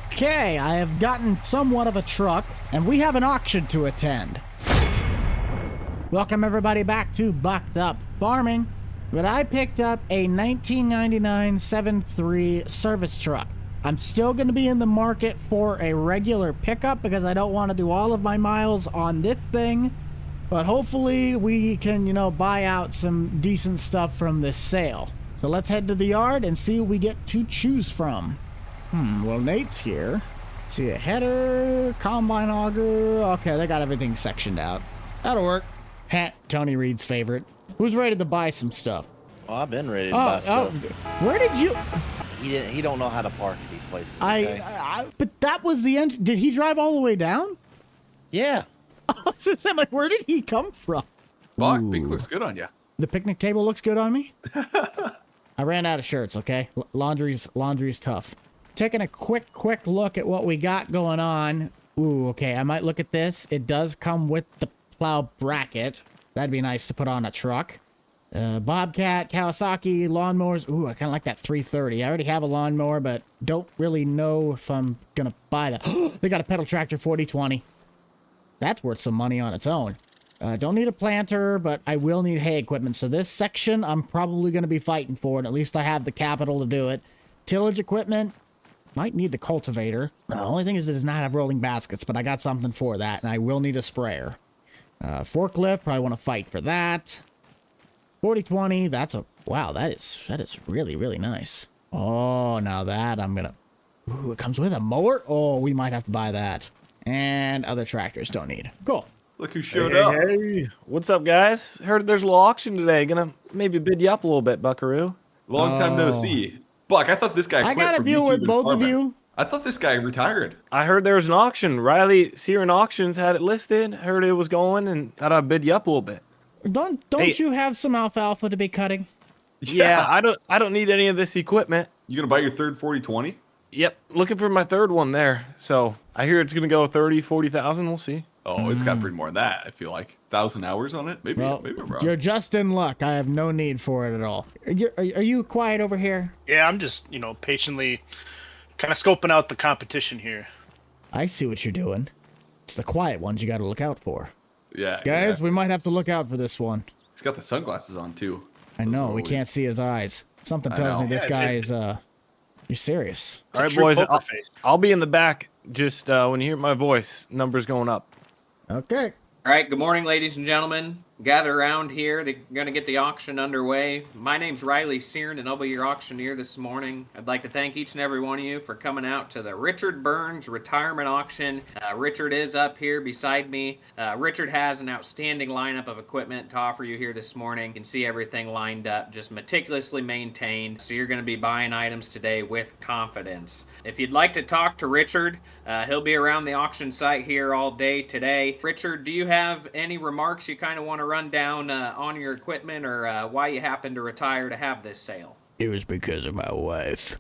Okay, I have gotten somewhat of a truck, and we have an auction to attend. Welcome everybody back to Bucked Up Farming. But I picked up a 1999 7.3 service truck. I'm still going to be in the market for a regular pickup because I don't want to do all of my miles on this thing. But hopefully we can, buy out some decent stuff from this sale. So let's head to the yard and see what we get to choose from. Well, Nate's here. See a header, combine auger. Okay, they got everything sectioned out. That'll work. Tony Reed's favorite. Who's ready to buy some stuff? Oh, I've been ready to buy stuff. Where did you... He don't know how to park at these places. Okay? But that was the end. Did he drive all the way down? Yeah. I'm like, where did he come from? Buck, pink looks good on you. The picnic table looks good on me? I ran out of shirts, okay? Laundry's tough. Taking a quick look at what we got going on. Ooh, okay, I might look at this. It does come with the plow bracket. That'd be nice to put on a truck. Bobcat, Kawasaki, lawnmowers. Ooh, I kind of like that 330. I already have a lawnmower, but don't really know if I'm going to buy that. They got a pedal tractor 4020. That's worth some money on its own. Don't need a planter, but I will need hay equipment. So this section, I'm probably going to be fighting for, and at least I have the capital to do it. Tillage equipment, might need the cultivator. The only thing is it does not have rolling baskets, but I got something for that, and I will need a sprayer. Forklift, probably want to fight for that. 4020, wow, that is really, really nice. Oh, now that ooh, it comes with a mower? Oh, we might have to buy that. And other tractors don't need. Cool. Look who showed up. Hey, what's up, guys? Heard there's a little auction today. Gonna maybe bid you up a little bit, Buckaroo. Long time no see. Buck, I thought this guy quit I gotta from deal YouTube with and both of farming. you. I thought this guy retired. I heard there was an auction. Sieren Auctions had it listed. Heard it was going, and thought I'd bid you up a little bit. Don't you have some alfalfa to be cutting? Yeah, I don't need any of this equipment. You gonna buy your third 4020? Yep, looking for my third one there. So I hear it's gonna go 40,000. We'll see. Oh, it's got pretty more than that. I feel like 1,000 hours on it. Maybe I'm wrong. You're just in luck. I have no need for it at all. Are you quiet over here? Yeah, I'm just, patiently kind of scoping out the competition here. I see what you're doing. It's the quiet ones you got to look out for. Yeah. Guys, yeah. we might have to look out for this one. He's got the sunglasses on, too. I know, we can't see his eyes. Something tells me this guy is, you're serious. All right, boys, I'll be in the back just when you hear my voice. Numbers going up. Okay. All right, good morning, ladies and gentlemen. Gather around here. They're going to get the auction underway. My name's Riley Sieren, and I'll be your auctioneer this morning. I'd like to thank each and every one of you for coming out to the Richard Burns Retirement Auction. Richard is up here beside me. Richard has an outstanding lineup of equipment to offer you here this morning. You can see everything lined up, just meticulously maintained, so you're going to be buying items today with confidence. If you'd like to talk to Richard, he'll be around the auction site here all day today. Richard, do you have any remarks you kind of want to run down on your equipment or why you happen to retire to have this sale? It was because of my wife.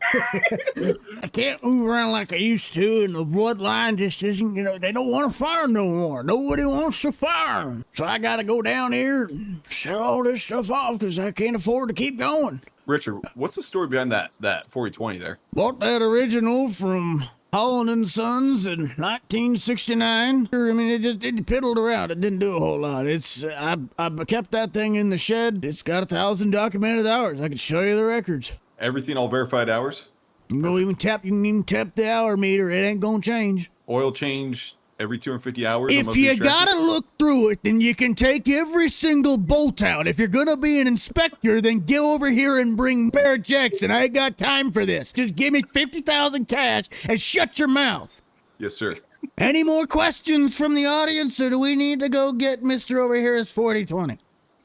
I can't move around like I used to, and the bloodline just isn't, they don't want to farm no more. Nobody wants to farm. So I got to go down here and sell all this stuff off because I can't afford to keep going. Richard, what's the story behind that 4020 there? Bought that original from Holland and Sons in 1969. I mean, it piddled around. It didn't do a whole lot. I kept that thing in the shed. It's got 1,000 documented hours. I can show you the records. Everything all verified hours? You can even tap the hour meter. It ain't gonna change. Oil change every 250 hours? If you gotta look through it, then you can take every single bolt out. If you're gonna be an inspector, then go over here and bring Barrett Jackson. I ain't got time for this. Just give me 50,000 cash and shut your mouth. Yes, sir. Any more questions from the audience, or do we need to go get Mr. over here as 4020?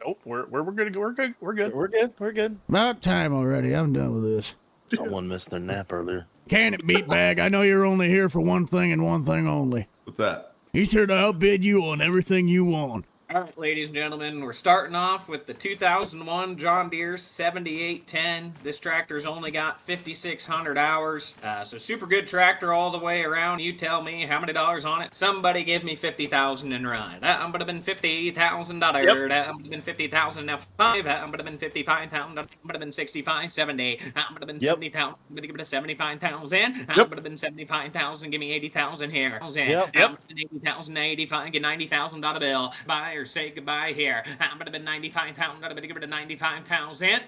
Nope, we're good. We're good. We're good. About time already. I'm done with this. Someone missed their nap earlier. Can it, meatbag? I know you're only here for one thing and one thing only. What's that? He's here to outbid you on everything you want. All right, ladies and gentlemen, we're starting off with the 2001 John Deere 7810. This tractor's only got 5,600 hours, so super good tractor all the way around. You tell me how many dollars on it. Somebody give me 50,000 and run. That would have been $50,000. Yep. That would have been 50,000. Now 5. That would have been 55,000. That would have been 65, 70. That would have been 70,000. Give it to 75,000. That would have been 75,000. Give me 80,000 here. Yep. That would have been 80,000, 85. Get $90,000 bill. Buy or say goodbye here. That would have been 95,000. That would have given it 95,000.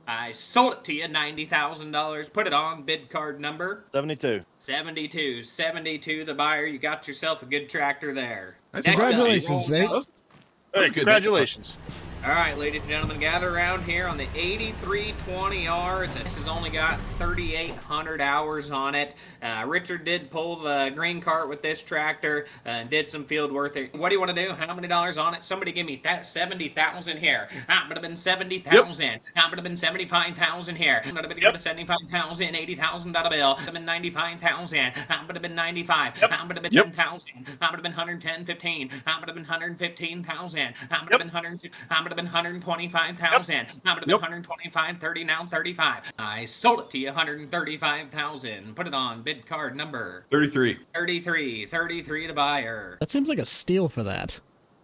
I sold it to you, $90,000. Put it on bid card number 72. 72 the buyer. You got yourself a good tractor there. Nice. Next up, Congratulations, roll Nate. out. Hey, good. congratulations. All right, ladies and gentlemen, gather around here on the 8320R. This has only got 3,800 hours on it. Richard did pull the green cart with this tractor and did some field work. What do you want to do? How many dollars on it? Somebody give me that 70,000 here. That would have been 70,000. That would have been 75,000 here. That would have been 75,000, $80,000 bill. That would have been 95,000. That would have been 95. That would have been 10,000. That would have been 110, 15. That would have been 115,000. That would have been 100. That would have been 125,000. That would have been 125, 30, now 35. I sold it to you, 135,000. Put it on bid card number 33. 33 the buyer. That seems like a steal for that.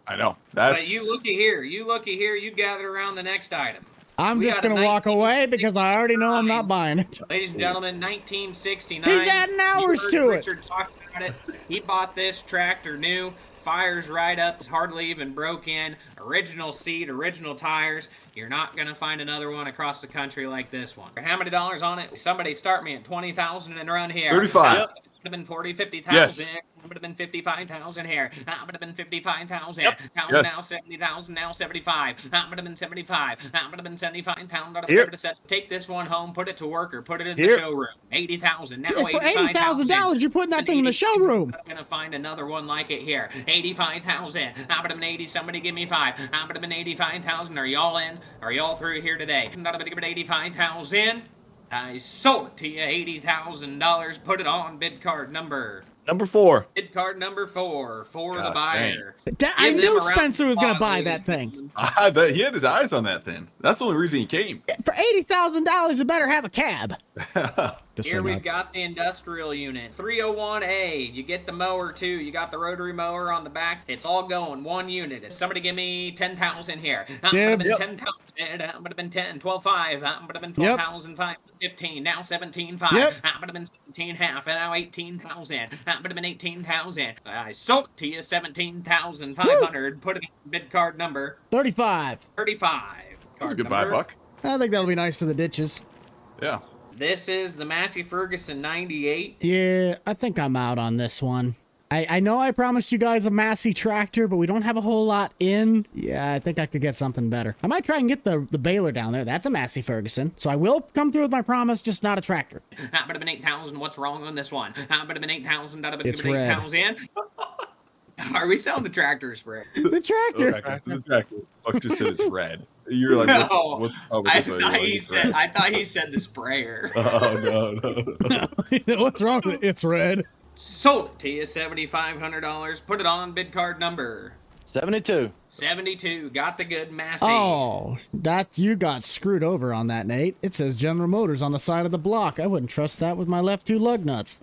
I know. That's But you looky here, you gather around the next item. I'm We just got a going to walk away because I already know I'm not buying it. Ladies and gentlemen, 1969. He's adding hours You to heard it. Richard talk about it. He bought this tractor new. Fires right up. It's hardly even broke in. Original seat, original tires. You're not going to find another one across the country like this one. How many dollars on it? Somebody start me at 20,000 and run here. 35. Would have been 40, 50,000. Yes. Would have been 55,000 here. That would have been 55,000. Yep. Yes. Now 70,000. Now 75. That would have been 75. That would have been 75,000. Here. Take this one home. Put it to work or put it in Here. the showroom. 80,000. Now For 85,000. $80,000, you're putting that thing in the showroom. I'm gonna find another one like it here. 85,000. That would have been 80. Somebody give me 5. That would have been 85,000. Are y'all in? Are y'all through here today? That would have been 85,000. I sold it to you, $80,000. Put it on bid card number. Number 4. Bid card number 4 for the Gosh, buyer. I Give them knew a round Spencer was going to of buy applause, that ladies thing. I bet he had his eyes on that thing. That's the only reason he came. For $80,000, you better have a cab. Just Here so we've not- got the industrial unit. 301A. You get the mower too. You got the rotary mower on the back. It's all going. One unit. Somebody give me 10,000 here. That would have been Dibs. 10,000. That would have been 10. 12.5. That would have been Yep. 12,500. 15. Now 17.5. Yep. That would have been 17.5. And now 18,000. That would have been 18,000. I sold it to you 17,500. Put it in bid card number 35. 35. That's a Card good buy, number. Buck. I think that'll be nice for the ditches. Yeah. This is the Massey Ferguson 98. Yeah, I think I'm out on this one. I know I promised you guys a Massey tractor, but we don't have a whole lot in. Yeah, I think I could get something better. I might try and get the baler down there. That's a Massey Ferguson. So I will come through with my promise, just not a tractor. That would have been 8,000. What's wrong on this one? That would have been 8,000. That would have It's been red. 8,000. Are we selling the tractor spray? The tractor. Buck just said it's red. You're like, No, what's up with I this lady? thought Like, he it's said. red. I thought he said the sprayer. Oh, no. What's wrong with it? It's red. Sold it to you, $7,500. Put it on bid card number 72. 72. Got the good Massey. Oh, you got screwed over on that, Nate. It says General Motors on the side of the block. I wouldn't trust that with my left two lug nuts.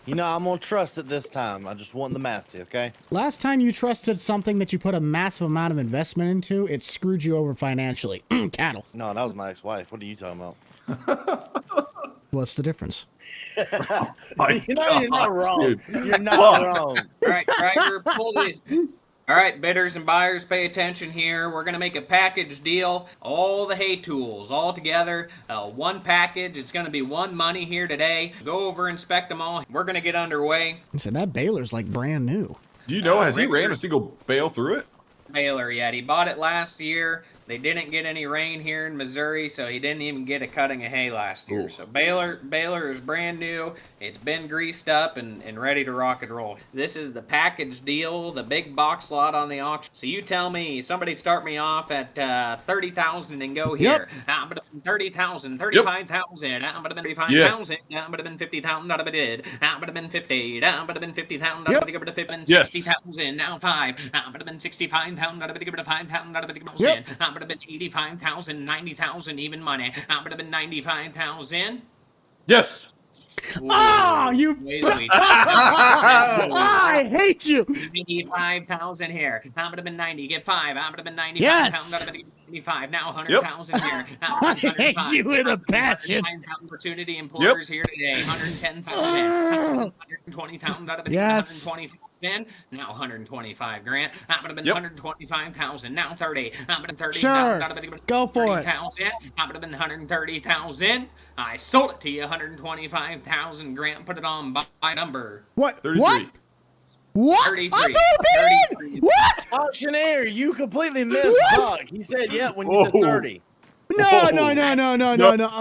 You know, I'm going to trust it this time. I just want the Massey, okay? Last time you trusted something that you put a massive amount of investment into, it screwed you over financially. Cattle. No, that was my ex-wife. What are you talking about? What's the difference? My You know, you're not God, wrong. dude. You're not Fuck. wrong. All right, driver, pull it. All right, bidders and buyers, pay attention here. We're going to make a package deal. All the hay tools all together. One package. It's going to be one money here today. Go over, inspect them all. We're going to get underway. I said that baler's like brand new. Do you know, has he Richard- ran a single bale through it? Baylor yet. He bought it last year. They didn't get any rain here in Missouri, so he didn't even get a cutting of hay last year. So baler is brand new. It's been greased up and ready to rock and roll. This is the package deal, the big box lot on the auction. So you tell me, somebody start me off at 30,000 and go here. I'm gonna 30,000, 35,000. I'm gonna 35,000. I'm gonna 50,000. I'm gonna bid. I'm gonna 50. I'm gonna 50,000. I'm gonna give it a 50. 60,000. Now 5. I'm gonna 65,000. I'm gonna give it a 5,000. I'm gonna give it 10. I'm gonna 85,000, 90,000 even money. I'm gonna 95,000. Yes. Oh, you! I hate you. 85,000 here. I'm gonna 90. Get 5. I'm gonna 95. Yes. I'm gonna 95. Now 100,000 here. I hate you with a passion. Opportunity employers here today. 110,000. 120,000. Yes. 120,000. Now 125 grand. I'm gonna 125,000. Now 30. I'm gonna 30. Sure. Go for it. I'm gonna 130,000. I sold it to you 125,000. Grant, put it on by number. What? 33. What? What? 33. I threw a bid in. What? Auctioneer, you completely missed Buck. He said, yeah, when you said 30. No.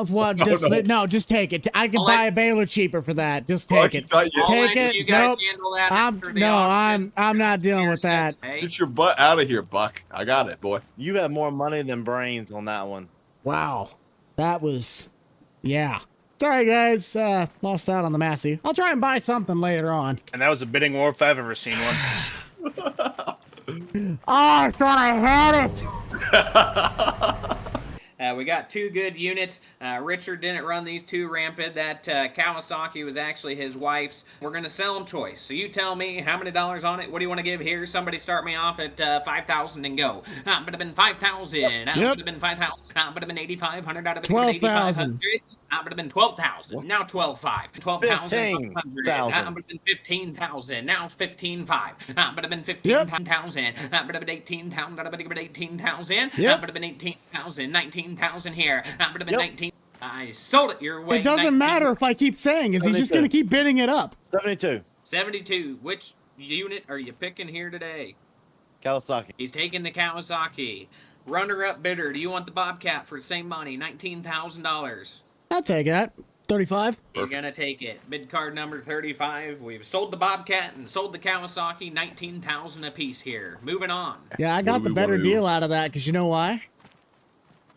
What? No. Just take it. I can buy a baler cheaper for that. Just take it. I'll Take let it. you guys Nope. handle that after the auction. I'm not dealing with that. Get your butt out of here, Buck. I got it, boy. You have more money than brains on that one. Wow. That was, yeah. Sorry, guys. Lost out on the Massey. I'll try and buy something later on. And that was a bidding war if I've ever seen one. Oh, I thought I had it. We got 2 good units. Richard didn't run these 2 rampant. That Kawasaki was actually his wife's. We're going to sell them choice. So you tell me how many dollars on it. What do you want to give here? Somebody start me off at 5,000 and go. I'm going to been 5,000. I'm going to been 5,000. I'm going to been 8,500. I'm going to 12,000. I would have been 12,000. Now 12,500. 12,500. I would have been 15,000. Now 15,500. I would have been 15,000. I would have been 18,000. I would have been 18,000. I would have been 18,000. 19,000 here. I would have been 19. I sold it your way. It doesn't matter if I keep saying. Is he just going to keep bidding it up? 72. 72. Which unit are you picking here today? Kawasaki. He's taking the Kawasaki. Runner-up bidder. Do you want the Bobcat for the same money? $19,000. I'll take that. 35. He's gonna take it. Bid card number 35. We've sold the Bobcat and sold the Kawasaki. 19,000 a piece here. Moving on. Yeah, I got the better deal out of that because you know why?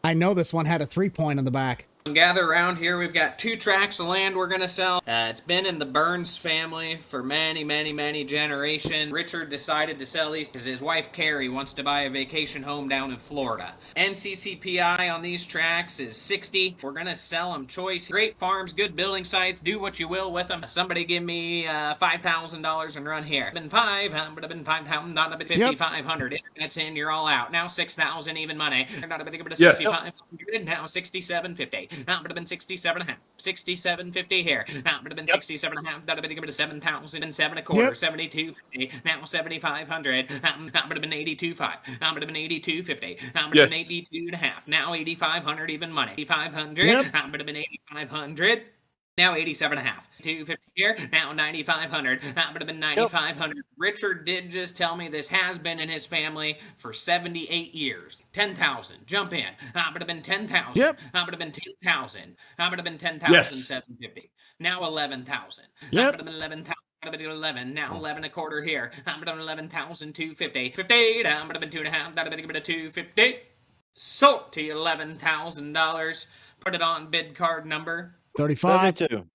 I know this one had a 3-point on the back. Gather around here. We've got 2 tracts of land we're gonna sell. It's been in the Burns family for many generations. Richard decided to sell these because his wife Carrie wants to buy a vacation home down in Florida. NCCPI on these tracts is 60. We're gonna sell them choice. Great farms, good building sites. Do what you will with them. Somebody give me $5,000 and run here. Been 5. Would have been 5,000. Not a bit 5,500. That's in. You're all out. Now 6,000 even money. Not a bit of 6,500. Now 6,750. That would have been 67.5. 67.50 here. That would have been 67.5. That would have been 7,000 and 7 1/4. 72.50. Now 7,500. That would have been 82.5. That would have been 82.50. That would have been 82.5. Now 8,500 even money. 8,500. That would have been 8,500. Now 87.5. 250 here. Now 9,500. That would have been 9,500. Richard did just tell me this has been in his family for 78 years. 10,000. Jump in. That would have been 10,000. That would have been 10,000. That would have been 10,750. Now 11,000. That would have been 11,000. 11. Now 11 1/4 here. That would have been 11,250. 50. That would have been 2.5. That would have been 250. Sold to you $11,000. Put it on bid card number 35. 72.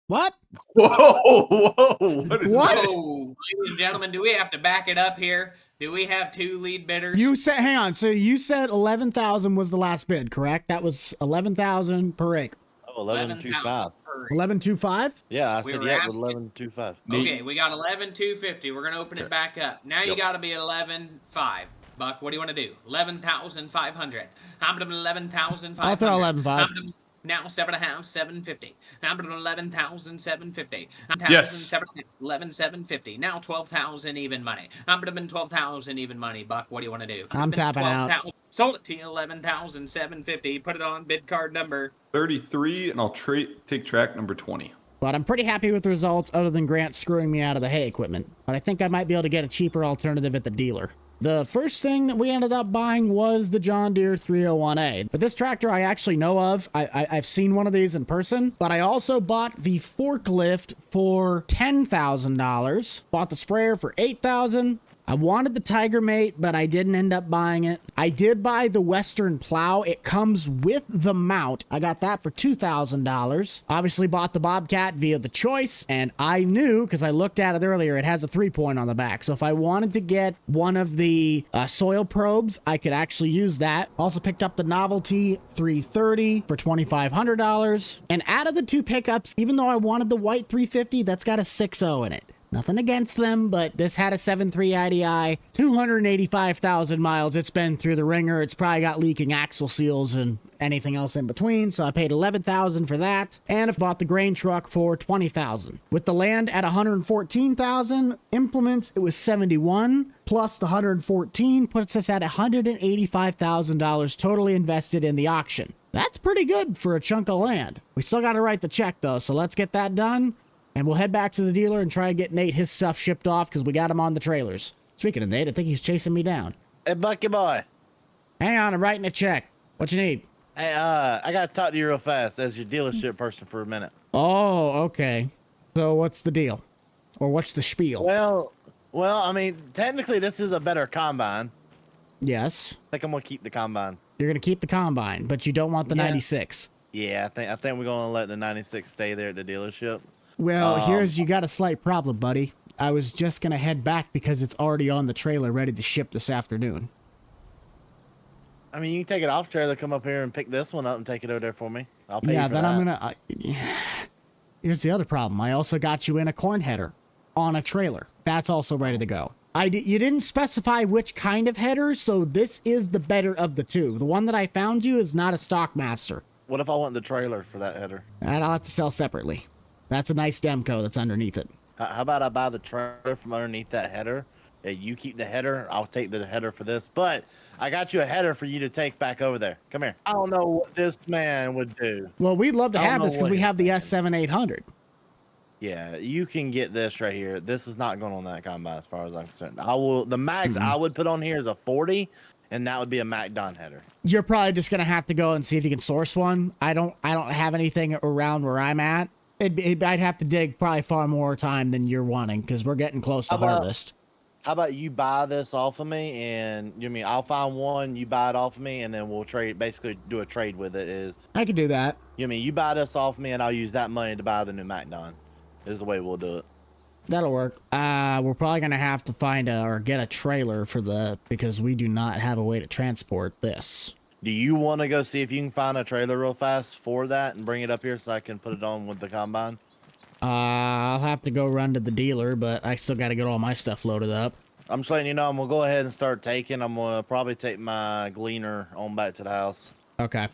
What? Whoa. What is What? this? Whoa, ladies and gentlemen, do we have to back it up here? Do we have 2 lead bidders? You said, hang on. So you said 11,000 was the last bid, correct? That was 11,000 per acre. Oh, 11,250. 11,250? Yeah, I We said were yeah, with asking- 11,250. Okay, we got 11,250. We're gonna open it back up. Now you got to be 11,500. Buck, what do you want to do? 11,500. I'm gonna be 11,500. I'll throw 11,500. Now 7.5, 750. Now 11,750. Yes. 11,750. Now 12,000 even money. I'm gonna been 12,000 even money. Buck, what do you want to do? I'm tapping out. 12,000. Sold it to you 11,750. Put it on bid card number 33, and I'll take track number 20. But I'm pretty happy with the results other than Grant screwing me out of the hay equipment. But I think I might be able to get a cheaper alternative at the dealer. The first thing that we ended up buying was the John Deere 301A. But this tractor I actually know of. I've seen one of these in person, but I also bought the forklift for $10,000. Bought the sprayer for $8,000. I wanted the Tiger Mate, but I didn't end up buying it. I did buy the Western plow. It comes with the mount. I got that for $2,000. Obviously bought the Bobcat via the choice, and I knew, because I looked at it earlier, it has a 3-point on the back. So if I wanted to get one of the soil probes, I could actually use that. Also picked up the Novelty 330 for $2,500. And out of the two pickups, even though I wanted the white 350, that's got a 6.0 in it. Nothing against them, but this had a 7.3 IDI, 285,000 miles. It's been through the ringer. It's probably got leaking axle seals and anything else in between. So I paid $11,000 for that. And I've bought the grain truck for $20,000. With the land at $114,000, implements, it was $71,000 plus the $114,000 puts us at $185,000 totally invested in the auction. That's pretty good for a chunk of land. We still got to write the check though. So let's get that done. And we'll head back to the dealer and try to get Nate his stuff shipped off because we got him on the trailers. Speaking of Nate, I think he's chasing me down. Hey, Bucky boy. Hang on, I'm writing a check. What you need? Hey, I got to talk to you real fast as your dealership person for a minute. Oh, okay. So what's the deal? Or what's the spiel? Well, I mean, technically this is a better combine. Yes. I think I'm going to keep the combine. You're going to keep the combine, but you don't want the 96. Yeah, I think we're going to let the 96 stay there at the dealership. Well, you got a slight problem, buddy. I was just going to head back because it's already on the trailer ready to ship this afternoon. I mean, you can take it off trailer, come up here and pick this one up and take it over there for me. I'll pay you for then that. I'm going to... Here's the other problem. I also got you in a corn header on a trailer. That's also ready to go. You didn't specify which kind of header, so this is the better of the two. The one that I found you is not a Stockmaster. What if I want the trailer for that header? That I'll have to sell separately. That's a nice Demco that's underneath it. How about I buy the trailer from underneath that header? Yeah, you keep the header. I'll take the header for this. But I got you a header for you to take back over there. Come here. I don't know what this man would do. Well, we'd love to I don't have know this because what we he's have the thinking. S7800. Yeah, you can get this right here. This is not going on that combine as far as I'm concerned. The max I would put on here is a 40, and that would be a Mac Don header. You're probably just gonna have to go and see if you can source one. I don't have anything around where I'm at. I'd have to dig probably far more time than you're wanting because we're getting close to harvest. How about you buy this off of me, and I'll find one, you buy it off of me, and then we'll trade, basically do a trade with it. I could do that. You buy this off me, and I'll use that money to buy the new Mac Don. Is the way we'll do it. That'll work. We're probably gonna have to find or get a trailer because we do not have a way to transport this. Do you want to go see if you can find a trailer real fast for that and bring it up here so I can put it on with the combine? I'll have to go run to the dealer, but I still got to get all my stuff loaded up. I'm just letting you know, I'm going to go ahead and start taking. I'm going to probably take my gleaner on back to the house. Okay.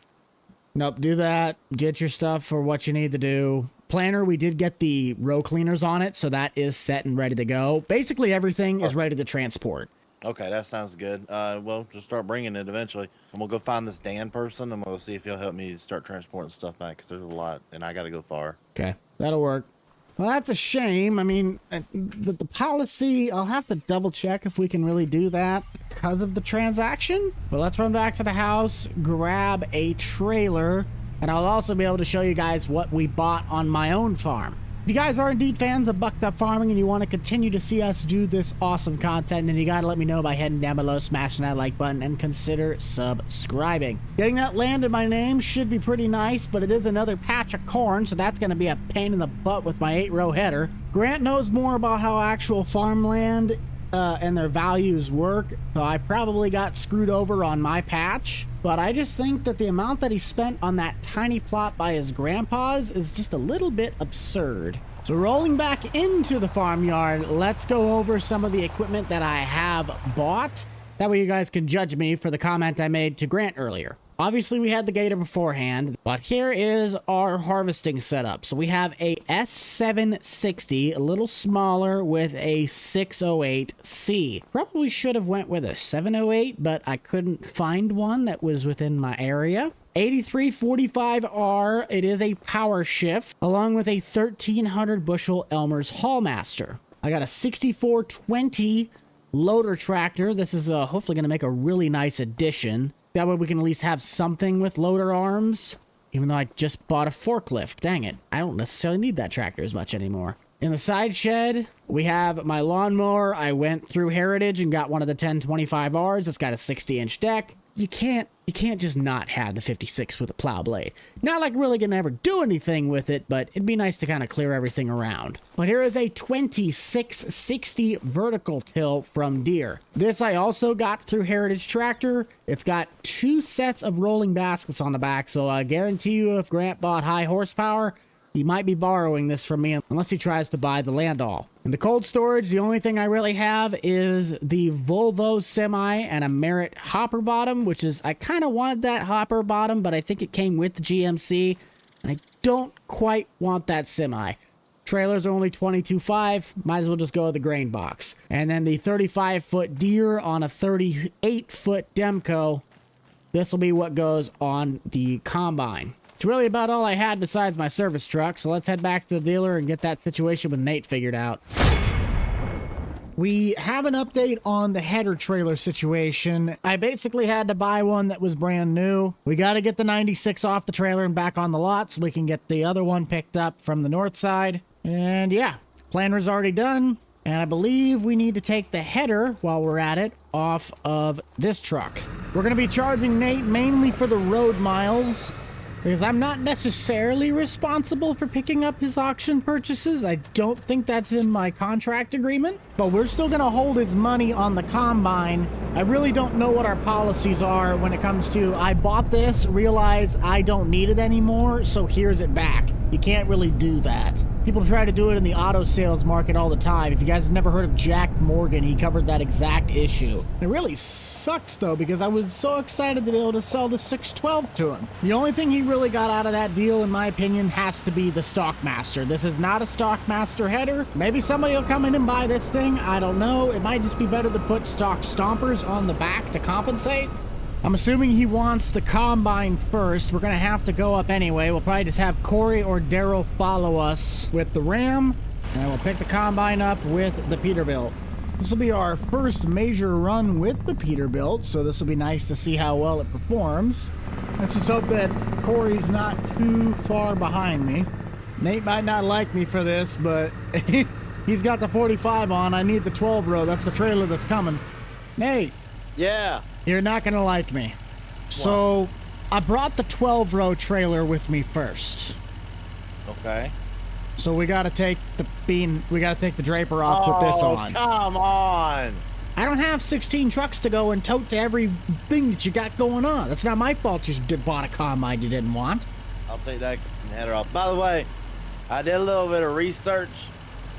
Nope, do that. Get your stuff for what you need to do. Planner, we did get the row cleaners on it, so that is set and ready to go. Basically, everything is ready to transport. Okay, that sounds good. Well, just start bringing it eventually. I'm going to go find this Dan person. I'm going to see if he'll help me start transporting stuff back because there's a lot, and I got to go far. Okay, that'll work. Well, that's a shame. I mean, the policy, I'll have to double check if we can really do that because of the transaction. But let's run back to the house, grab a trailer, and I'll also be able to show you guys what we bought on my own farm. If you guys are indeed fans of Bucked Up Farming and you want to continue to see us do this awesome content, then you got to let me know by heading down below, smashing that like button, and consider subscribing. Getting that land in my name should be pretty nice, but it is another patch of corn, so that's going to be a pain in the butt with my 8-row header. Grant knows more about how actual farmland and their values work, so I probably got screwed over on my patch. But I just think that the amount that he spent on that tiny plot by his grandpa's is just a little bit absurd. So rolling back into the farmyard, let's go over some of the equipment that I have bought. That way you guys can judge me for the comment I made to Grant earlier. Obviously, we had the Gator beforehand, but here is our harvesting setup. So we have a S760, a little smaller with a 608C. Probably should have went with a 708, but I couldn't find one that was within my area. 8345R, it is a power shift, along with a 1300 bushel Elmer's Hallmaster. I got a 6420 loader tractor. This is hopefully going to make a really nice addition. That way we can at least have something with loader arms. Even though I just bought a forklift. Dang it. I don't necessarily need that tractor as much anymore. In the side shed, we have my lawnmower. I went through Heritage and got one of the 1025Rs. It's got a 60-inch deck. You can't just not have the 56 with a plow blade. Not like really gonna ever do anything with it, but it'd be nice to kind of clear everything around. But here is a 2660 vertical till from Deere. This I also got through Heritage Tractor. It's got 2 sets of rolling baskets on the back, so I guarantee you if Grant bought high horsepower, he might be borrowing this from me unless he tries to buy the Landau. In the cold storage, the only thing I really have is the Volvo Semi and a Merit hopper bottom, which is, I kind of wanted that hopper bottom, but I think it came with the GMC. And I don't quite want that Semi. Trailers are only 22.5, might as well just go with the grain box. And then the 35-foot Deere on a 38-foot Demco. This will be what goes on the combine. It's really about all I had besides my service truck, so let's head back to the dealer and get that situation with Nate figured out. We have an update on the header trailer situation. I basically had to buy one that was brand new. We got to get the 96 off the trailer and back on the lot so we can get the other one picked up from the north side. And yeah, planner's already done. And I believe we need to take the header, while we're at it, off of this truck. We're going to be charging Nate mainly for the road miles, because I'm not necessarily responsible for picking up his auction purchases. I don't think that's in my contract agreement, but we're still going to hold his money on the combine. I really don't know what our policies are when it comes to, I bought this, realize I don't need it anymore, so here's it back. You can't really do that. People try to do it in the auto sales market all the time. If you guys have never heard of Jack Morgan, he covered that exact issue. It really sucks, though, because I was so excited to be able to sell the 612 to him. The only thing he really got out of that deal, in my opinion, has to be the Stockmaster. This is not a Stockmaster header. Maybe somebody will come in and buy this thing. I don't know. It might just be better to put stock stompers on the back to compensate. I'm assuming he wants the combine first. We're going to have to go up anyway. We'll probably just have Corey or Daryl follow us with the Ram, and we'll pick the combine up with the Peterbilt. This will be our first major run with the Peterbilt, so this will be nice to see how well it performs. Let's just hope that Corey's not too far behind me. Nate might not like me for this, but he's got the 45 on. I need the 12-row. That's the trailer that's coming. Nate. Yeah. You're not going to like me. So, I brought the 12-row trailer with me first. Okay. So we got to take the draper off with this on. Come on. I don't have 16 trucks to go and tote to everything that you got going on. That's not my fault you bought a combine you didn't want. I'll take that header off. By the way, I did a little bit of research,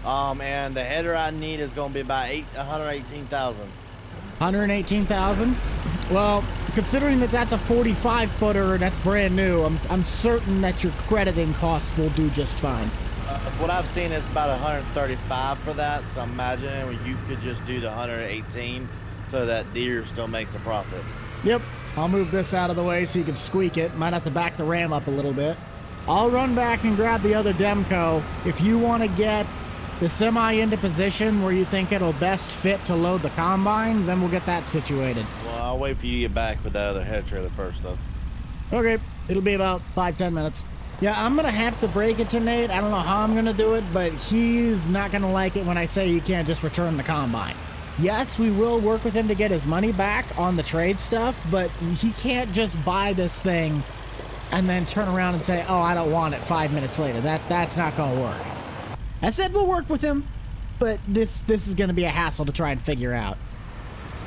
and the header I need is going to be about $118,000. 118,000. Well, considering that that's a 45-footer and that's brand new, I'm certain that your crediting costs will do just fine. What I've seen is about 135 for that, so I'm imagining you could just do the 118 so that Deere still makes a profit. Yep, I'll move this out of the way so you can squeak it. Might have to back the Ram up a little bit. I'll run back and grab the other Demco. If you want to get the Semi into position where you think it'll best fit to load the combine, then we'll get that situated. Well, I'll wait for you to get back with the other head trailer first, though. Okay, it'll be about 5-10 minutes. Yeah, I'm gonna have to break it to Nate. I don't know how I'm gonna do it, but he's not gonna like it when I say you can't just return the combine. Yes, we will work with him to get his money back on the trade stuff, but he can't just buy this thing and then turn around and say, oh, I don't want it 5 minutes later. That's not gonna work. I said we'll work with him, but this is going to be a hassle to try and figure out.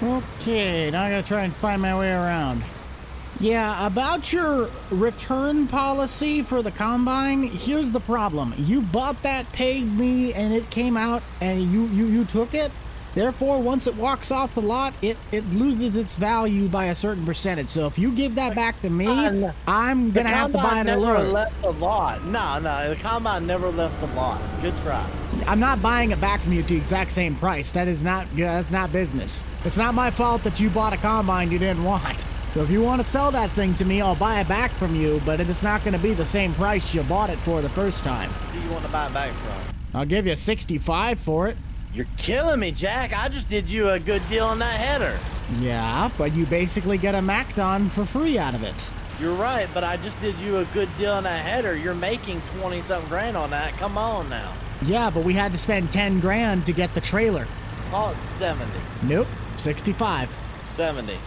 Okay, now I got to try and find my way around. Yeah, about your return policy for the combine, here's the problem. You bought that, paid me, and it came out, and you took it. Therefore, once it walks off the lot, it loses its value by a certain percentage. So if you give that back to me, I'm going to have to buy it alone. The combine never left the lot. No, the combine never left the lot. Good try. I'm not buying it back from you at the exact same price. That's not business. It's not my fault that you bought a combine you didn't want. So if you want to sell that thing to me, I'll buy it back from you, but it's not going to be the same price you bought it for the first time. Who do you want to buy it back from? I'll give you 65 for it. You're killing me, Jack. I just did you a good deal on that header. Yeah, but you basically get a Macdon for free out of it. You're right, but I just did you a good deal on that header. You're making 20-something grand on that. Come on now. Yeah, but we had to spend 10 grand to get the trailer. Call it 70. Nope, 65. 70.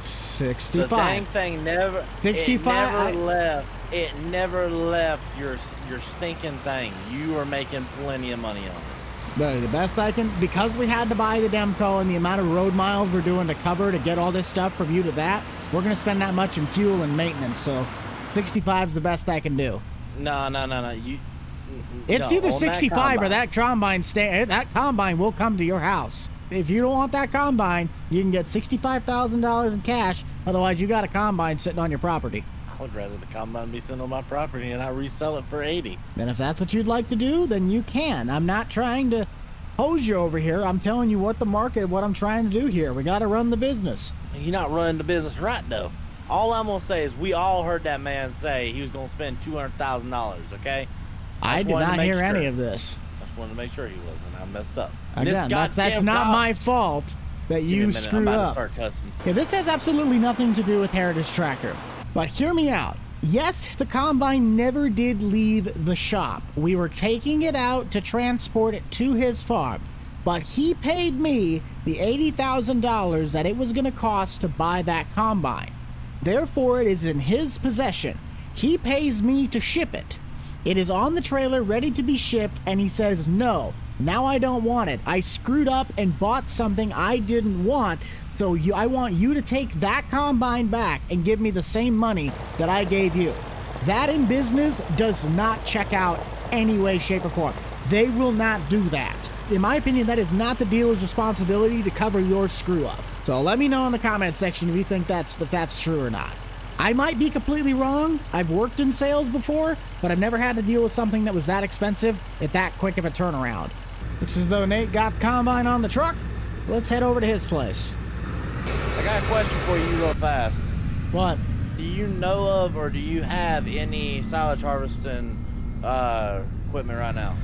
65. The dang thing never. 65. It never left your stinking thing. You were making plenty of money on it. The best I can, because we had to buy the Demco and the amount of road miles we're doing to cover to get all this stuff from you to that, we're going to spend that much in fuel and maintenance. So 65 is the best I can do. No. It's no, either on 65 or that combine that combine will come to your house. If you don't want that combine, you can get $65,000 in cash. Otherwise, you got a combine sitting on your property. I would rather the combine be sitting on my property and I resell it for 80. And if that's what you'd like to do, then you can. I'm not trying to hose you over here. I'm telling you what I'm trying to do here. We got to run the business. You're not running the business right, though. All I'm going to say is we all heard that man say he was going to spend $200,000, okay? I did not hear any of this. I just wanted to make sure he wasn't. I messed up. Again, that's not my fault that you screwed up. Start cussing. Yeah, this has absolutely nothing to do with Heritage Tractor. But hear me out. Yes, the combine never did leave the shop. We were taking it out to transport it to his farm. But he paid me the $80,000 that it was going to cost to buy that combine. Therefore, it is in his possession. He pays me to ship it. It is on the trailer ready to be shipped, and he says, no, now I don't want it. I screwed up and bought something I didn't want, so I want you to take that combine back and give me the same money that I gave you. That in business does not check out any way, shape, or form. They will not do that. In my opinion, that is not the dealer's responsibility to cover your screw up. So let me know in the comment section if you think that's true or not. I might be completely wrong. I've worked in sales before, but I've never had to deal with something that was that expensive at that quick of a turnaround. Looks as though Nate got the combine on the truck. Let's head over to his place. I got a question for you real fast. What? Do you know of or do you have any silage harvesting equipment right now?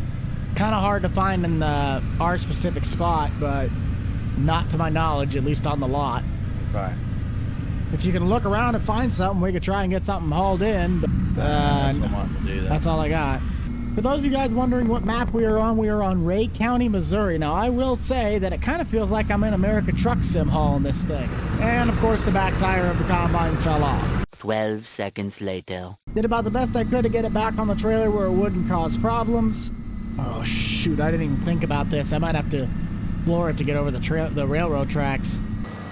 Kind of hard to find in our specific spot, but not to my knowledge, at least on the lot. Okay. If you can look around and find something, we could try and get something hauled in, but that's all I got. For those of you guys wondering what map we are on Ray County, Missouri. Now, I will say that it kind of feels like I'm in America Truck Sim hauling this thing. And, of course, the back tire of the combine fell off. 12 seconds later. Did about the best I could to get it back on the trailer where it wouldn't cause problems. Oh, shoot, I didn't even think about this. I might have to floor it to get over the railroad tracks.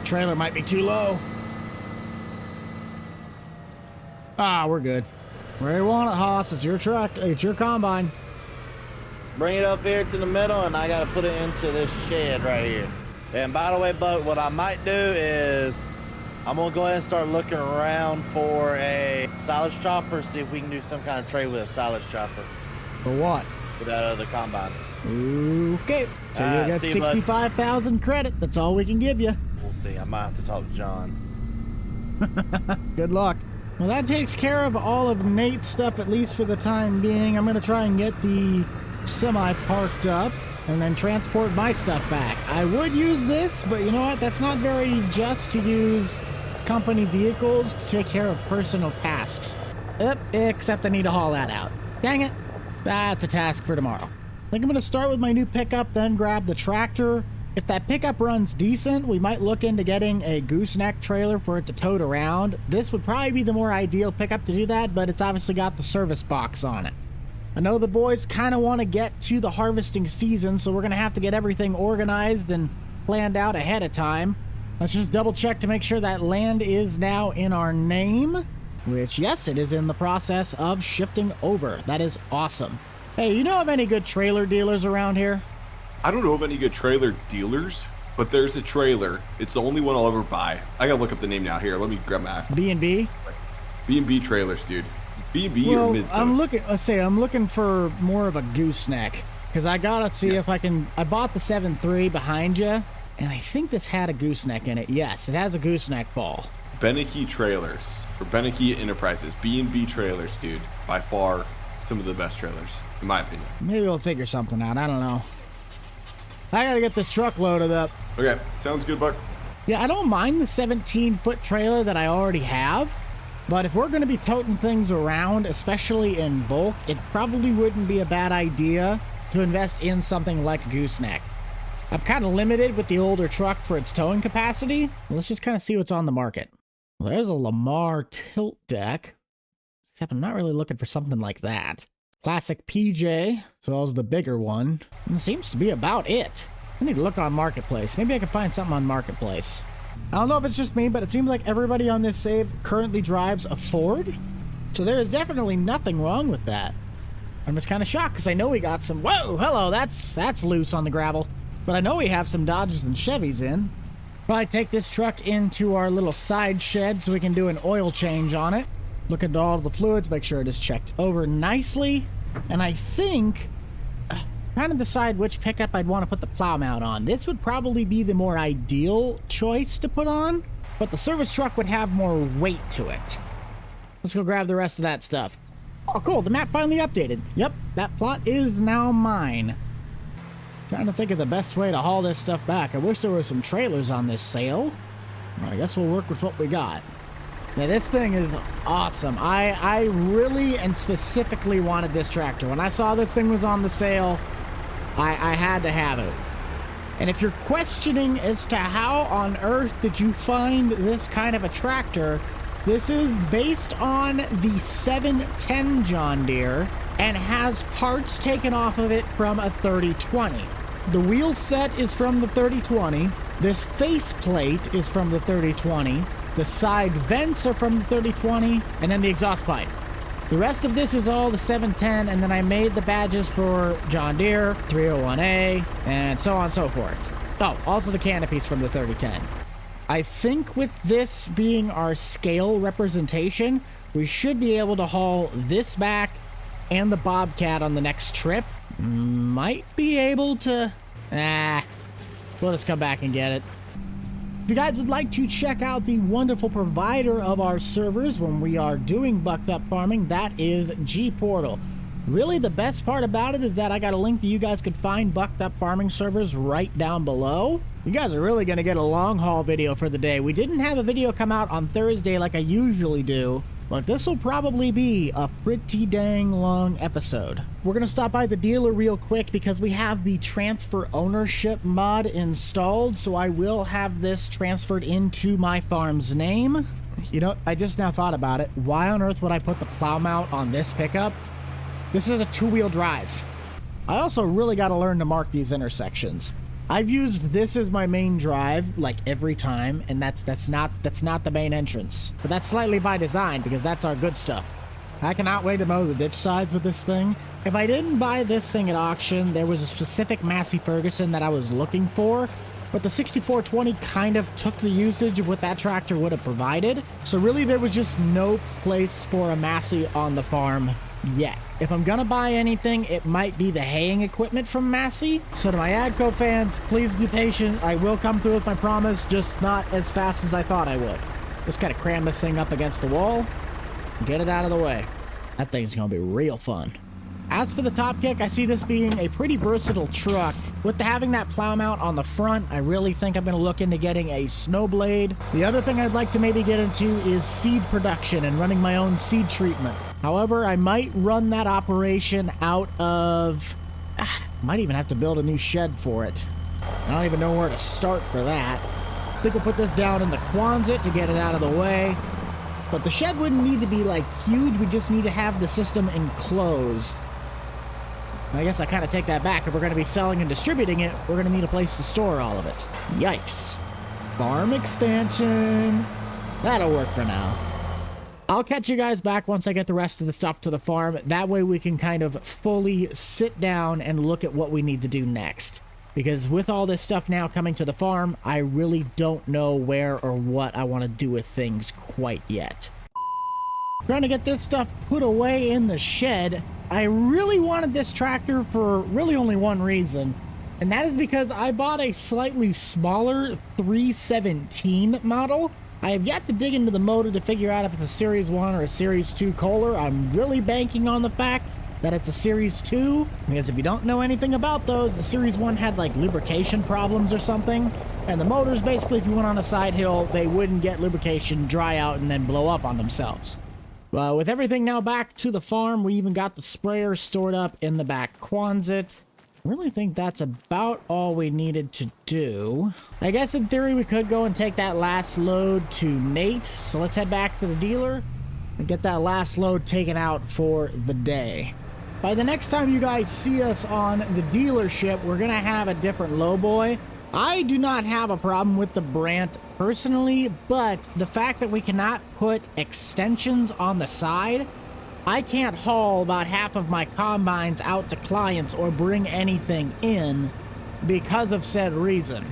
Trailer might be too low. Ah, we're good. Where you want it, Hoss? It's your truck. It's your combine. Bring it up here to the middle, and I got to put it into this shed right here. And by the way, Buck, what I might do is I'm going to go ahead and start looking around for a silage chopper, see if we can do some kind of trade with a silage chopper. For what? For that other combine. Okay. So you'll get 65,000 credit. That's all we can give you. We'll see. I might have to talk to John. Good luck. Well, that takes care of all of Nate's stuff, at least for the time being. I'm going to try and get the semi parked up and then transport my stuff back. I would use this, but you know what? That's not very just to use company vehicles to take care of personal tasks. Except I need to haul that out. Dang it. That's a task for tomorrow. I think I'm going to start with my new pickup, then grab the tractor. If that pickup runs decent, we might look into getting a gooseneck trailer for it to tote around. This would probably be the more ideal pickup to do that, but it's obviously got the service box on it. I know the boys kind of want to get to the harvesting season, so we're going to have to get everything organized and planned out ahead of time. Let's just double check to make sure that land is now in our name, which, yes, it is in the process of shifting over. That is awesome. Hey, you know of any good trailer dealers around here? I don't know of any good trailer dealers, but there's a trailer. It's the only one I'll ever buy. I gotta look up the name now. Here, let me grab my iPhone. B&B? B&B trailers, dude. B&B or Mid-South. I'm looking for more of a gooseneck, because I gotta see if I can. I bought the 7.3 behind you, and I think this had a gooseneck in it. Yes, it has a gooseneck ball. Beneke Trailers, or Beneke Enterprises. B&B trailers, dude. By far, some of the best trailers, in my opinion. Maybe we'll figure something out. I don't know. I gotta get this truck loaded up. Okay, sounds good, Buck. Yeah, I don't mind the 17-foot trailer that I already have, but if we're gonna be toting things around, especially in bulk, it probably wouldn't be a bad idea to invest in something like a gooseneck. I'm kind of limited with the older truck for its towing capacity. Let's just kind of see what's on the market. Well, there's a Lamar tilt deck, except I'm not really looking for something like that. Classic PJ, as well as the bigger one. And it seems to be about it. I need to look on Marketplace. Maybe I can find something on Marketplace. I don't know if it's just me, but it seems like everybody on this save currently drives a Ford. So there is definitely nothing wrong with that. I'm just kind of shocked because I know we got some... Whoa, hello, that's loose on the gravel. But I know we have some Dodges and Chevys in. Probably take this truck into our little side shed so we can do an oil change on it. Look at all the fluids, make sure it is checked over nicely. And I think, trying to decide which pickup I'd want to put the plow mount on. This would probably be the more ideal choice to put on, but the service truck would have more weight to it. Let's go grab the rest of that stuff. Oh, cool, the map finally updated. Yep, that plot is now mine. Trying to think of the best way to haul this stuff back. I wish there were some trailers on this sale. Well, I guess we'll work with what we got. Yeah, this thing is awesome. I really and specifically wanted this tractor. When I saw this thing was on the sale, I had to have it. And if you're questioning as to how on earth did you find this kind of a tractor, this is based on the 710 John Deere and has parts taken off of it from a 3020. The wheel set is from the 3020. This faceplate is from the 3020. The side vents are from the 3020, and then the exhaust pipe. The rest of this is all the 710, and then I made the badges for John Deere, 301A, and so on and so forth. Oh, also the canopies from the 3010. I think with this being our scale representation, we should be able to haul this back and the Bobcat on the next trip. Might be able to... we'll just come back and get it. If you guys would like to check out the wonderful provider of our servers when we are doing Bucked Up Farming, that is G-Portal. Really, the best part about it is that I got a link that you guys could find Bucked Up Farming servers right down below. You guys are really going to get a long haul video for the day. We didn't have a video come out on Thursday like I usually do, but this will probably be a pretty dang long episode. We're going to stop by the dealer real quick because we have the transfer ownership mod installed, so I will have this transferred into my farm's name. You know, I just now thought about it. Why on earth would I put the plow mount on this pickup? This is a two-wheel drive. I also really got to learn to mark these intersections. I've used this as my main drive like every time, and that's not the main entrance. But that's slightly by design because that's our good stuff. I cannot wait to mow the ditch sides with this thing. If I didn't buy this thing at auction, there was a specific Massey Ferguson that I was looking for, but the 6420 kind of took the usage of what that tractor would have provided. So really there was just no place for a Massey on the farm yet. If I'm gonna buy anything, it might be the haying equipment from Massey. So to my AGCO fans, please be patient. I will come through with my promise, just not as fast as I thought I would. Just gotta cram this thing up against the wall and get it out of the way. That thing's gonna be real fun. As for the top kick, I see this being a pretty versatile truck. With having that plow mount on the front, I really think I'm going to look into getting a snow blade. The other thing I'd like to maybe get into is seed production and running my own seed treatment. However, I might run that operation out of... might even have to build a new shed for it. I don't even know where to start for that. I think we'll put this down in the Quonset to get it out of the way. But the shed wouldn't need to be like huge, we just need to have the system enclosed. I guess I kind of take that back. If we're going to be selling and distributing it, we're going to need a place to store all of it. Yikes. Farm expansion. That'll work for now. I'll catch you guys back once I get the rest of the stuff to the farm. That way we can kind of fully sit down and look at what we need to do next. Because with all this stuff now coming to the farm, I really don't know where or what I want to do with things quite yet. Trying to get this stuff put away in the shed. I really wanted this tractor for really only one reason, and that is because I bought a slightly smaller 317 model. I have yet to dig into the motor to figure out if it's a Series 1 or a Series 2 Kohler. I'm really banking on the fact that it's a Series 2, because if you don't know anything about those, the Series 1 had like lubrication problems or something, and the motors basically, if you went on a side hill, they wouldn't get lubrication, dry out, and then blow up on themselves. With everything now back to the farm, we even got the sprayer stored up in the back Quonset. I really think that's about all we needed to do. I guess in theory we could go and take that last load to Nate, so let's head back to the dealer and get that last load taken out for the day. By the next time you guys see us on the dealership, we're gonna have a different lowboy. I do not have a problem with the Brant personally, but the fact that we cannot put extensions on the side, I can't haul about half of my combines out to clients or bring anything in because of said reason.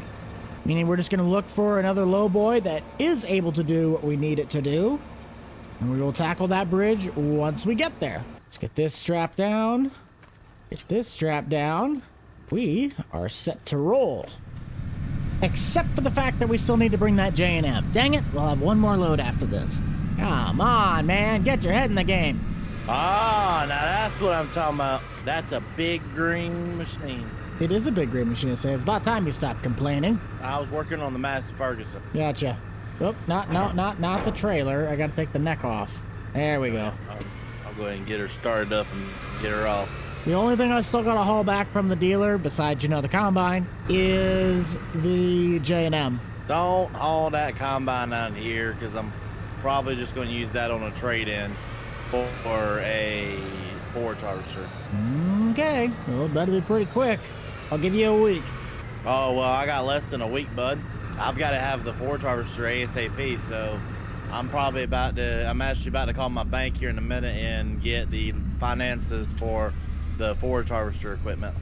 Meaning we're just going to look for another lowboy that is able to do what we need it to do. And we will tackle that bridge once we get there. Let's get this strapped down. Get this strapped down. We are set to roll. Except for the fact that we still need to bring that J&M. Dang it, we'll have one more load after this. Come on, man, get your head in the game. Ah, now that's what I'm talking about. That's a big green machine. It is a big green machine, so it's about time you stopped complaining. I was working on the Massey Ferguson. Gotcha. Oh, not the trailer. I gotta take the neck off. There we go. I'll go ahead and get her started up and get her off. The only thing I still gotta haul back from the dealer, besides, you know, the combine, is the J&M. Don't haul that combine out here, because I'm probably just going to use that on a trade-in for a forage harvester. Okay, well, it better be pretty quick. I'll give you a week. Oh, well, I got less than a week, bud. I've got to have the forage harvester ASAP, so I'm actually about to call my bank here in a minute and get the finances for the forage harvester equipment.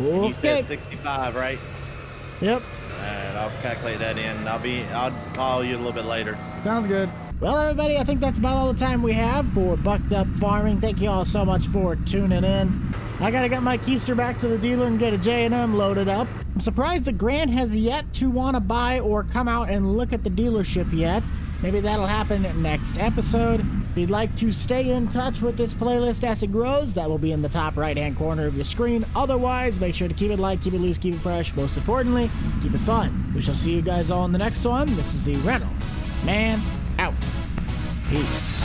Okay. You said 65, right? Yep. And I'll calculate that in. I'll call you a little bit later. Sounds good. Well, everybody, I think that's about all the time we have for Bucked Up Farming. Thank you all so much for tuning in. I gotta get my keister back to the dealer and get a J&M loaded up. I'm surprised that Grant has yet to want to buy or come out and look at the dealership yet. Maybe that'll happen next episode. If you'd like to stay in touch with this playlist as it grows, that will be in the top right-hand corner of your screen. Otherwise, make sure to keep it light, keep it loose, keep it fresh. Most importantly, keep it fun. We shall see you guys all in the next one. This is the Rental Man out. Peace.